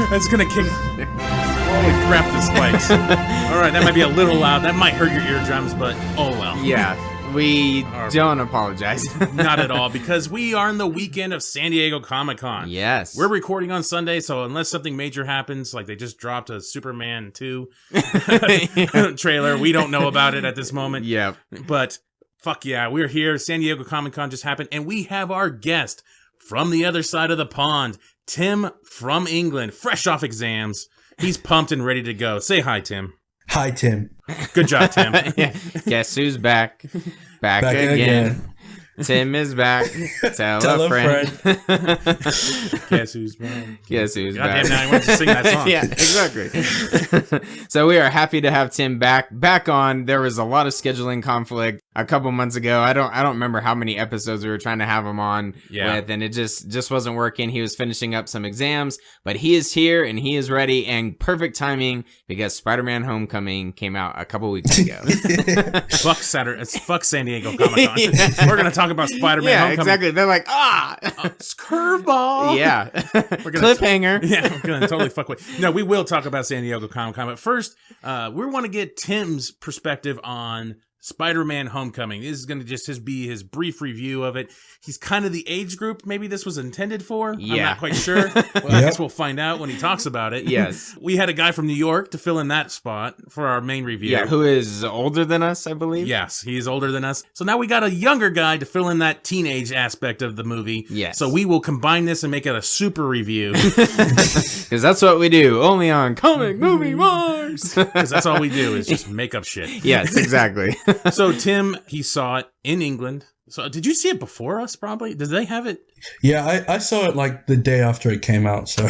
That's gonna kick. Holy crap, the spikes. All right, that might be a little loud. That might hurt your eardrums, but oh well. Yeah, we don't apologize. Not at all, because we are in the weekend of San Diego Comic-Con. Yes. We're recording on Sunday, so unless something major happens, like they just dropped a Superman 2 trailer, we don't know about it at this moment. Yep. But fuck yeah, we're here. San Diego Comic-Con just happened, and we have our guest from the other side of the pond, Tim from England, fresh off exams. He's pumped and ready to go. Say hi, Tim. Hi, Tim. Good job, Tim. Yeah. Guess who's back? Back again. Tim is back. Tell a friend. Guess who's back? Guess who's Goddamn, back? now I want to sing that song. Yeah, exactly. So we are happy to have Tim back on. There was a lot of scheduling conflict a couple months ago. I don't remember how many episodes we were trying to have him on with, and it just wasn't working. He was finishing up some exams, but he is here and he is ready, and perfect timing because Spider-Man: Homecoming came out a couple weeks ago. Fuck San Diego Comic-Con. Yeah. We're gonna talk about Spider-Man: Homecoming. Exactly. They're like, it's curveball. Yeah. Cliffhanger. Yeah, we're gonna totally fuck with. No, we will talk about San Diego Comic-Con, but first, we want to get Tim's perspective on Spider-Man: Homecoming. This is going to just be his brief review of it. He's kind of the age group maybe this was intended for. Yeah. I'm not quite sure. Well, I guess we'll find out when he talks about it. Yes. We had a guy from New York to fill in that spot for our main review. Yeah, who is older than us, I believe. Yes, he's older than us. So now we got a younger guy to fill in that teenage aspect of the movie. Yes. So we will combine this and make it a super review. Because that's what we do, only on Comic Movie Mars. Because that's all we do is just make up shit. Yes, exactly. So Tim, he saw it in England. So did you see it before us, probably? Did they have it? Yeah, I saw it like the day after it came out, so...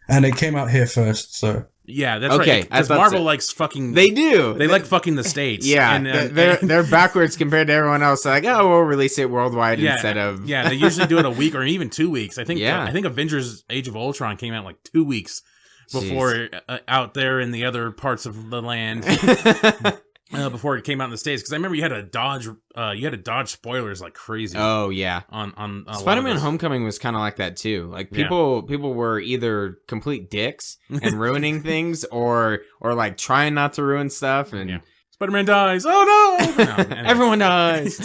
And it came out here first, so... Yeah, that's okay, right. Because Marvel likes fucking... They do. They like fucking the States. Yeah, and, they're backwards compared to everyone else. They're like, oh, we'll release it worldwide instead of... Yeah, they usually do it a week or even 2 weeks. I think Avengers Age of Ultron came out like 2 weeks before out there in the other parts of the land. Before it came out in the States, because I remember you had to dodge spoilers like crazy. Oh yeah, on Spider-Man: Homecoming was kind of like that too. Like people were either complete dicks and ruining things, or like trying not to ruin stuff. And Spider-Man dies. Oh no! Anyway. Everyone dies.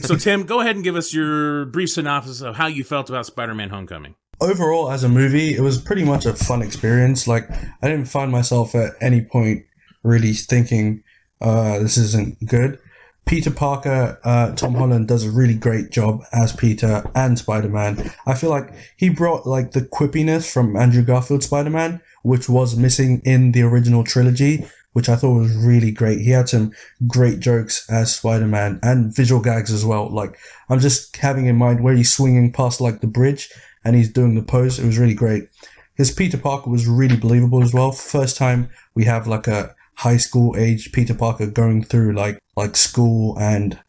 So Tim, go ahead and give us your brief synopsis of how you felt about Spider-Man: Homecoming. Overall, as a movie, it was pretty much a fun experience. Like, I didn't find myself at any point really thinking, this isn't good. Peter Parker, Tom Holland does a really great job as Peter and Spider-Man. I feel like he brought like the quippiness from Andrew Garfield's Spider-Man, which was missing in the original trilogy, which I thought was really great. He had some great jokes as Spider-Man and visual gags as well. Like, I'm just having in mind where he's swinging past like the bridge and he's doing the pose. It was really great. His Peter Parker was really believable as well. First time we have like a high school age Peter Parker going through like school and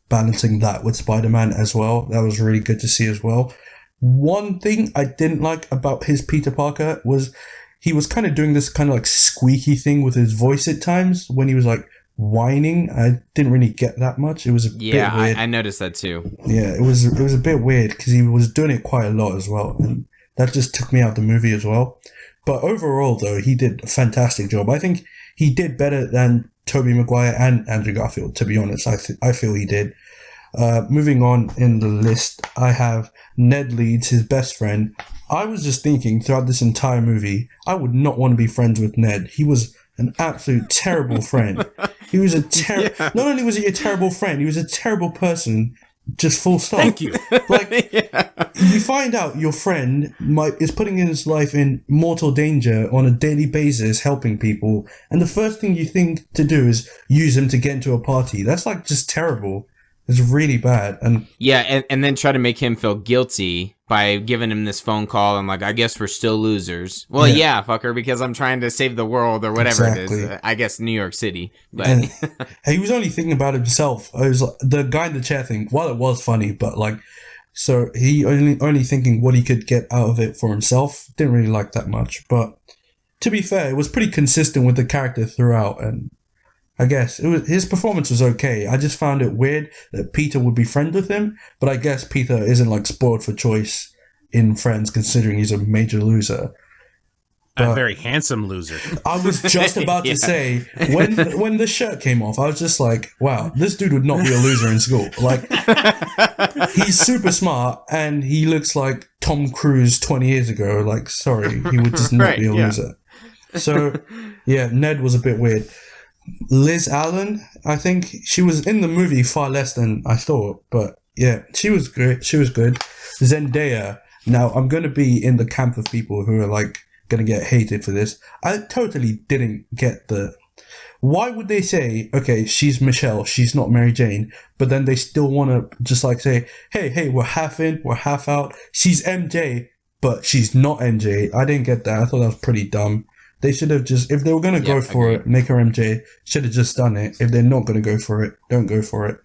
balancing that with Spider-Man as well. That was really good to see as well. One thing I didn't like about his Peter Parker was he was kind of doing this kind of like squeaky thing with his voice at times when he was like whining. I didn't really get that much. It was a bit weird. I noticed that too. Yeah, it was a bit weird because he was doing it quite a lot as well, and that just took me out of the movie as well. But overall, though, he did a fantastic job. I think he did better than Tobey Maguire and Andrew Garfield, to be honest. I feel he did. Moving on in the list, I have Ned Leeds, his best friend. I was just thinking throughout this entire movie, I would not want to be friends with Ned. He was an absolute terrible friend. He was not only was he a terrible friend, he was a terrible person. Just full stop. Thank you. Like, you find out your friend is putting his life in mortal danger on a daily basis, helping people, and the first thing you think to do is use him to get into a party. That's like just terrible. It's really bad. And and then try to make him feel guilty by giving him this phone call and like, I guess we're still losers. Well, yeah fucker, because I'm trying to save the world or whatever it is. I guess New York City. But and he was only thinking about himself. It was like, the guy in the chair thing, while it was funny, but like, so he only thinking what he could get out of it for himself. Didn't really like that much. But to be fair, it was pretty consistent with the character throughout, and I guess his performance was okay. I just found it weird that Peter would be friends with him, but I guess Peter isn't like spoiled for choice in Friends, considering he's a major loser. A very handsome loser. I was just about to say, when the shirt came off, I was just like, wow, this dude would not be a loser in school. Like, he's super smart, and he looks like Tom Cruise 20 years ago. Like, sorry, he would just not be a loser. So, yeah, Ned was a bit weird. Liz Allen, I think she was in the movie far less than I thought, but yeah, she was great. She was good. Zendaya, now I'm going to be in the camp of people who are like, gonna get hated for this. I totally didn't get why would they say, okay, she's Michelle, she's not Mary Jane, but then they still want to just like say, hey, we're half in, we're half out, she's MJ, but she's not MJ. I didn't get that. I thought that was pretty dumb. They should have just, if they were going to go for it, make her MJ, should have just done it. If they're not going to go for it, don't go for it.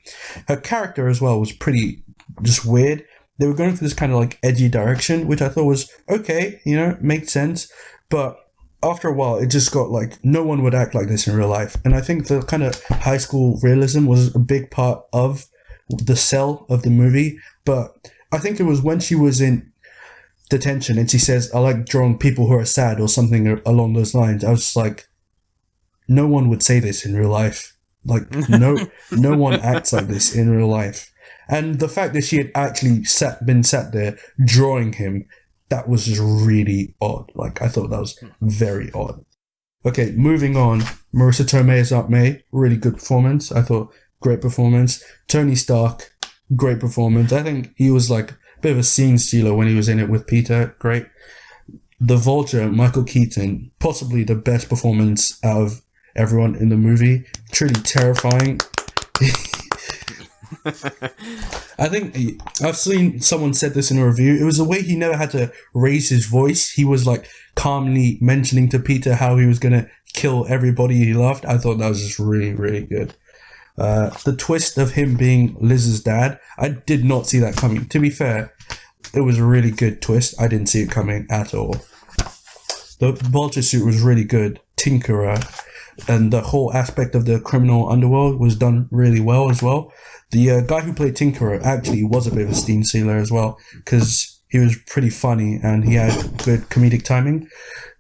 Her character as well was pretty just weird. They were going for this kind of like edgy direction, which I thought was okay, made sense. But after a while, it just got like, no one would act like this in real life. And I think the kind of high school realism was a big part of the sell of the movie. But I think it was when she was in detention and she says, I like drawing people who are sad or something along those lines. I was just like, no one would say this in real life. Like, no one acts like this in real life. And the fact that she had actually been sat there drawing him, that was just really odd. Like, I thought that was very odd. Okay, moving on. Marissa Tomei as Aunt May, really good performance. I thought, great performance. Tony Stark, great performance. I think he was like a bit of a scene stealer when he was in it with Peter. Great. The Vulture, Michael Keaton, possibly the best performance out of everyone in the movie. Truly terrifying. I think I've seen someone said this in a review. It was the way he never had to raise his voice. He was like calmly mentioning to Peter how he was going to kill everybody he loved. I thought that was just really, really good. The twist of him being Liz's dad, I did not see that coming. To be fair, it was a really good twist. I didn't see it coming at all. The Vulture suit was really good. Tinkerer and the whole aspect of the criminal underworld was done really well as well. The guy who played Tinkerer actually was a bit of a steam sealer as well, because he was pretty funny and he had good comedic timing.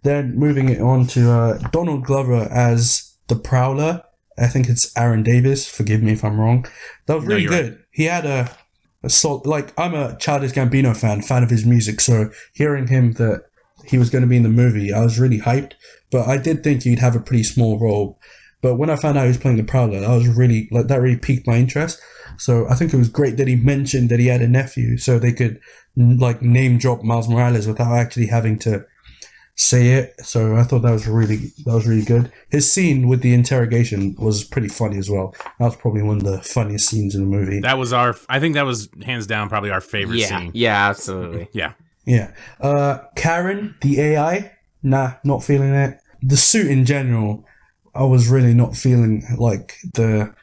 Then moving it on to Donald Glover as the Prowler. I think it's Aaron Davis. Forgive me if I'm wrong. That was really good. Right. He had a like, I'm a Childish Gambino fan of his music, so hearing him that he was going to be in the movie, I was really hyped. But I did think he'd have a pretty small role. But when I found out he was playing the Prowler, I was really, like, that really piqued my interest. So I think it was great that he mentioned that he had a nephew, so they could like name drop Miles Morales without actually having to say it. So I thought that was really good. His scene with the interrogation was pretty funny as well. That was probably one of the funniest scenes in the movie. I think that was hands down probably our favorite scene. Yeah, absolutely. Yeah. Karen, the AI, not feeling it. The suit in general, I was really not feeling like the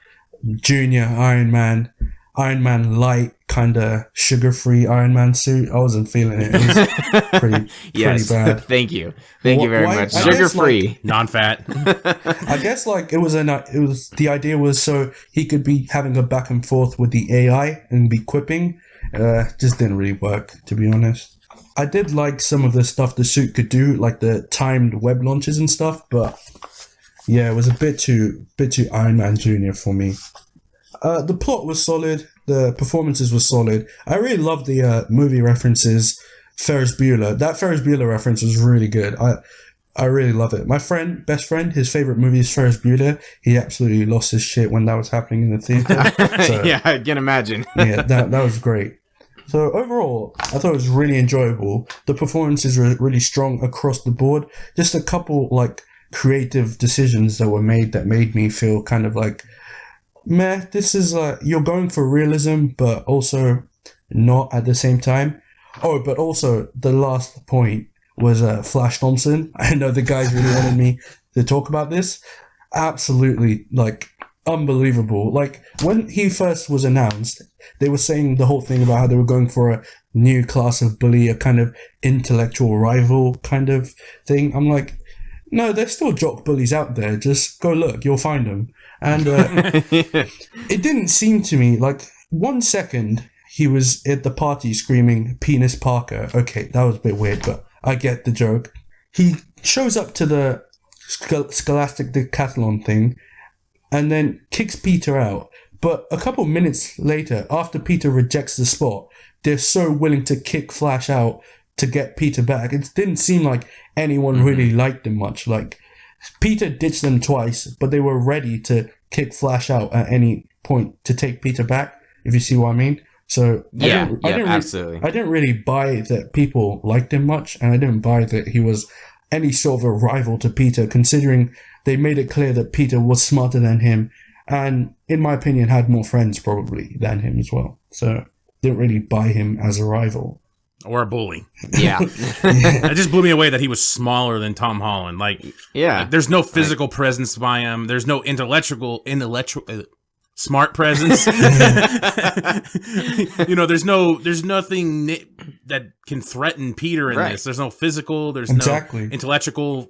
Junior Iron Man light kind of sugar-free Iron Man suit. I wasn't feeling it. It was pretty bad. Thank you very much. Sugar-free, like, non-fat. I guess like it was the idea was so he could be having a back and forth with the AI and be quipping. Just didn't really work, to be honest. I did like some of the stuff the suit could do, like the timed web launches and stuff, but yeah, it was a bit too Iron Man Jr. for me. The plot was solid. The performances were solid. I really loved the movie references. Ferris Bueller. That Ferris Bueller reference was really good. I really love it. My best friend, his favorite movie is Ferris Bueller. He absolutely lost his shit when that was happening in the theater. So, yeah, I can imagine. Yeah, that was great. So overall, I thought it was really enjoyable. The performances were really strong across the board. Just a couple like creative decisions that were made that made me feel kind of like, meh, this is you're going for realism, but also not at the same time. Oh, but also the last point was Flash Thompson. I know the guys really wanted me to talk about this. Absolutely, like, unbelievable. Like, when he first was announced, they were saying the whole thing about how they were going for a new class of bully, a kind of intellectual rival kind of thing. I'm like, no, there's still jock bullies out there. Just go look, you'll find them. And it didn't seem to me, like, 1 second, he was at the party screaming "Penis Parker." Okay, that was a bit weird, but I get the joke. He shows up to the Scholastic Decathlon thing and then kicks Peter out. But a couple minutes later, after Peter rejects the spot, they're so willing to kick Flash out to get Peter back. It didn't seem like anyone really liked him much. Like, Peter ditched them twice, but they were ready to kick Flash out at any point to take Peter back, if you see what I mean. So absolutely. I didn't really buy that people liked him much, and I didn't buy that he was any sort of a rival to Peter, considering they made it clear that Peter was smarter than him, and in my opinion had more friends probably than him as well. So didn't really buy him as a rival. Or a bully. Yeah. It just blew me away that he was smaller than Tom Holland. Like, there's no physical presence by him. There's no intellectual smart presence. There's nothing that can threaten Peter in this. There's no physical, there's no intellectual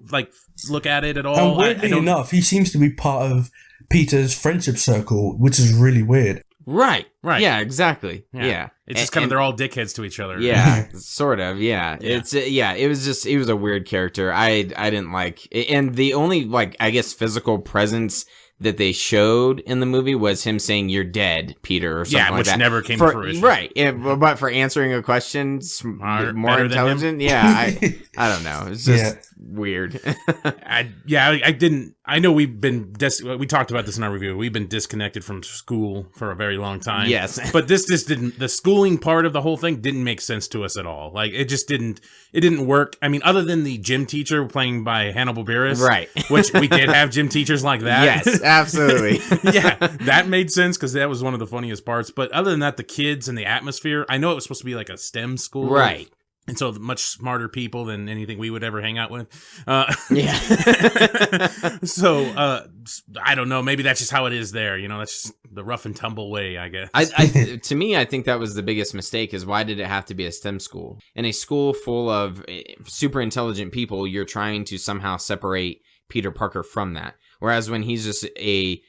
look at it at all. And weirdly enough, he seems to be part of Peter's friendship circle, which is really weird. Right. Yeah, exactly. Yeah. It's just they're all dickheads to each other. Yeah, sort of. Yeah. It's it was a weird character. I didn't like, and the only I guess physical presence that they showed in the movie was him saying "You're dead, Peter," or something like that. Which never came to fruition. Right. But for answering a question, more intelligent. Yeah. I don't know. It's just weird. I didn't. I know we talked about this in our review. We've been disconnected from school for a very long time. Yes. But this didn't. The schooling part of the whole thing didn't make sense to us at all. Like, it just didn't. It didn't work. I mean, other than the gym teacher playing by Hannibal Buress, right? Which we did have gym teachers like that. Yes, absolutely. Yeah, that made sense because that was one of the funniest parts. But other than that, the kids and the atmosphere. I know it was supposed to be like a STEM school, right? And so much smarter people than anything we would ever hang out with. So I don't know. Maybe that's just how it is there. That's just the rough and tumble way, I guess. To me, I think that was the biggest mistake is why did it have to be a STEM school? In a school full of super intelligent people, you're trying to somehow separate Peter Parker from that. Whereas when he's just a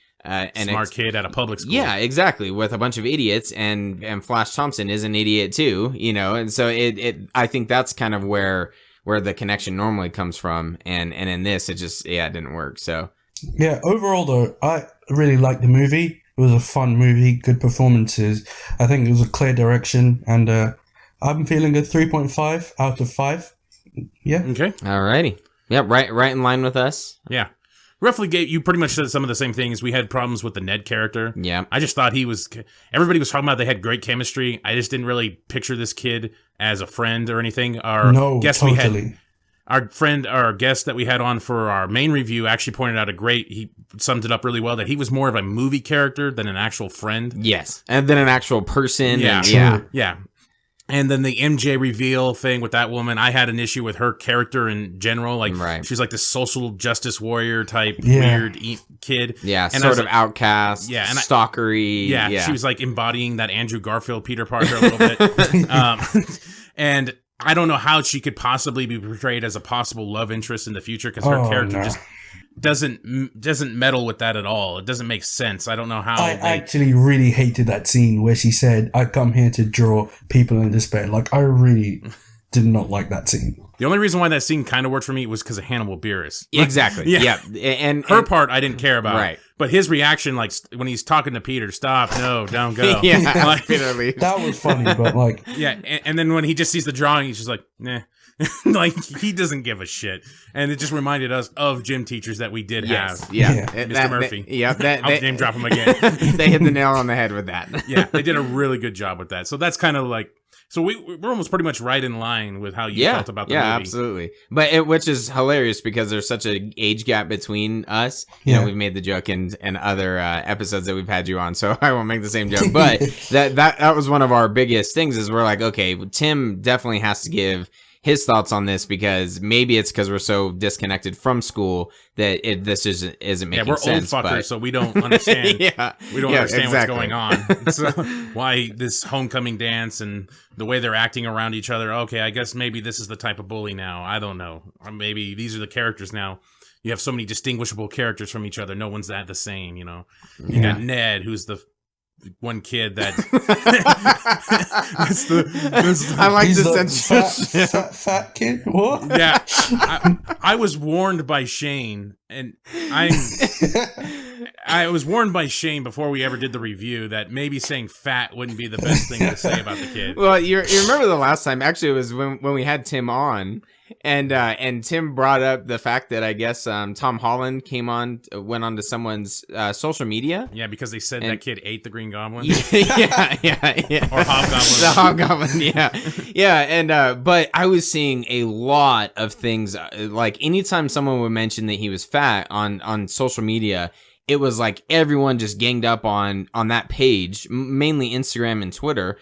smart kid at a public school. Yeah, exactly. With a bunch of idiots, and Flash Thompson is an idiot too, and so I think that's kind of where the connection normally comes from, and in this it just it didn't work. So yeah, overall though, I really liked the movie. It was a fun movie, good performances. I think it was a clear direction, and I'm feeling a 3.5 out of 5. Yeah. Okay. Alrighty. Yeah, right in line with us. Yeah. Roughly, you pretty much said some of the same things. We had problems with the Ned character. Yeah. I just thought everybody was talking about they had great chemistry. I just didn't really picture this kid as a friend or anything. Our guest that we had on for our main review actually pointed out he summed it up really well, that he was more of a movie character than an actual friend. Yes. And then an actual person. Yeah. Yeah. And then the MJ reveal thing with that woman, I had an issue with her character in general. Like, she's like this social justice warrior type weird kid. Yeah, and sort of outcast, and stalkery. Yeah, she was like embodying that Andrew Garfield Peter Parker a little bit. And I don't know how she could possibly be portrayed as a possible love interest in the future, because her character just doesn't meddle with that at all. It doesn't make sense. I don't know how. I actually really hated that scene where she said, "I come here to draw people in despair." Like, I really did not like that scene. The only reason why that scene kind of worked for me was because of Hannibal Buress. Exactly. Yeah. And her part I didn't care about. Right. But his reaction, like when he's talking to Peter, "Stop, no, don't go." Yeah, that was funny, but like, yeah. And then when he just sees the drawing, he's just like, "Nah." Like, he doesn't give a shit. And it just reminded us of gym teachers that we did have. Yeah. Mr. Murphy. I'll name drop him again. They hit the nail on the head with that. Yeah, they did a really good job with that. So that's kind of like, so we're almost pretty much right in line with how you felt about the movie. Yeah, absolutely. But which is hilarious because there's such an age gap between us. You know, we've made the joke in other episodes that we've had you on, so I won't make the same joke. But that was one of our biggest things is we're like, okay, Tim definitely has to give his thoughts on this, because maybe it's because we're so disconnected from school that this isn't making sense. We're old fuckers, so we don't understand. We don't understand what's going on. So why this homecoming dance and the way they're acting around each other? Okay, I guess maybe this is the type of bully now. I don't know. Or maybe these are the characters now. You have so many distinguishable characters from each other. No one's the same. You got Ned, who's the one kid that. I like He's the the censorship. fat kid. What? Yeah, I was warned by Shane, and I was warned by Shane before we ever did the review that maybe saying fat wouldn't be the best thing to say about the kid. Well, you remember the last time? Actually, it was when we had Tim on, and Tim brought up the fact that I guess Tom Holland went on to someone's social media. Yeah, because they said that kid ate the Green Goblin. yeah. Or Hobgoblin. The Hobgoblin, yeah. And but I was seeing a lot of things like anytime someone would mention that he was fat on social media, it was like everyone just ganged up on that page, mainly Instagram and Twitter.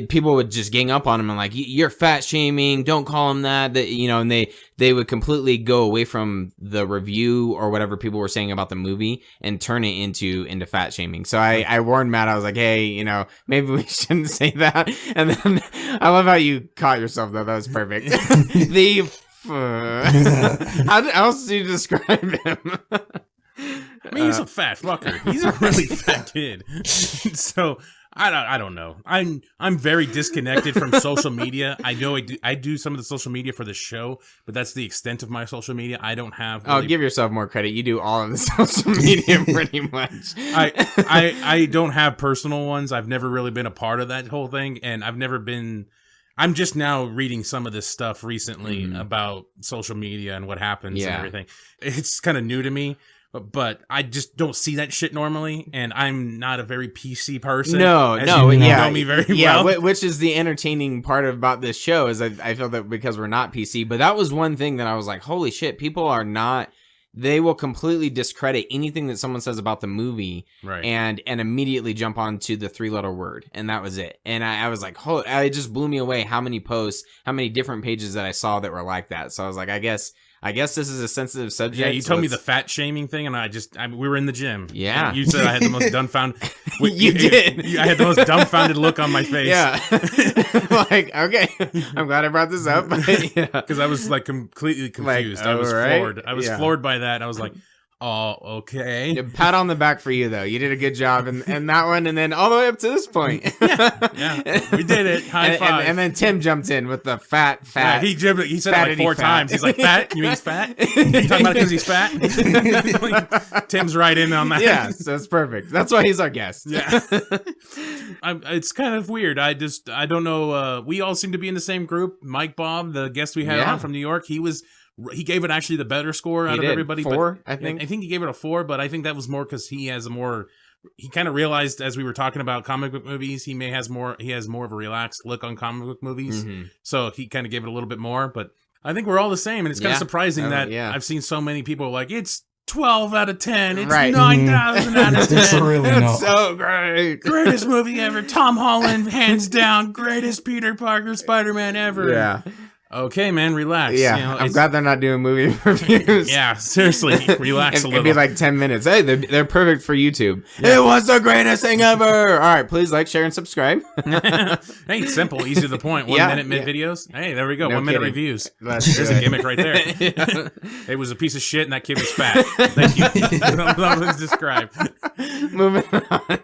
People would just gang up on him and like, you're fat shaming, don't call him that, and they would completely go away from the review or whatever people were saying about the movie and turn it into fat shaming. So I warned Matt, I was like, hey, maybe we shouldn't say that. And then I love how you caught yourself though. That was perfect. How else do you describe him? I mean, he's a fat fucker. He's a really fat kid. So I don't know. I'm very disconnected from social media. I know I do some of the social media for the show, but that's the extent of my social media. I don't have. Really... Oh, give yourself more credit. You do all of the social media pretty much. I don't have personal ones. I've never really been a part of that whole thing, and I've never been. I'm just now reading some of this stuff recently about social media and what happens and everything. It's kind of new to me. But I just don't see that shit normally, and I'm not a very PC person. No, you know me very well. Yeah, which is the entertaining part about this show is I feel that because we're not PC, but that was one thing that I was like, holy shit, people are not. They will completely discredit anything that someone says about the movie, right? And immediately jump onto the 3-letter word, and that was it. And I was like, it just blew me away how many posts, how many different pages that I saw that were like that. So I was like, I guess this is a sensitive subject. Yeah, you told me the fat shaming thing, and we were in the gym. Yeah. You said I had the most dumbfounded... You did. I had the most dumbfounded look on my face. Yeah. Like, okay, I'm glad I brought this up. Because I was, like, completely confused. I was floored. I was floored by that. I was like... Oh, okay. Yeah, pat on the back for you, though. You did a good job in that one, and then all the way up to this point. Yeah, we did it. High five. And then Tim jumped in with the fat. Yeah, he said it like 4 times. He's like, fat? You mean he's fat? You talking about it because he's fat? Tim's right in on that. Yeah, so it's perfect. That's why he's our guest. Yeah. It's kind of weird. I don't know. We all seem to be in the same group. Mike Bob, the guest we had on from New York, he gave it actually the better score out of everybody. 4, I think. I think he gave it a 4, but I think that was more because he kind of realized as we were talking about comic book movies, he has more of a relaxed look on comic book movies. Mm-hmm. So he kind of gave it a little bit more, but I think we're all the same. And it's kind of surprising that I've seen so many people like, it's 12 out of 10. It's 9,000 out of 10. It's really not. So great. Greatest movie ever. Tom Holland, hands down. Greatest Peter Parker Spider-Man ever. Yeah. Okay, man, relax. Yeah, I'm glad they're not doing movie reviews. Yeah, seriously, relax a little. It'd be like 10 minutes. Hey, they're perfect for YouTube. Yeah. It was the greatest thing ever. All right, please like, share, and subscribe. Hey, it's simple, easy to the point. 1 minute mid videos. Hey, there we go. No 1 minute reviews. There's a gimmick right there. It was a piece of shit, and that kid was fat. Thank you. That was described. Moving on.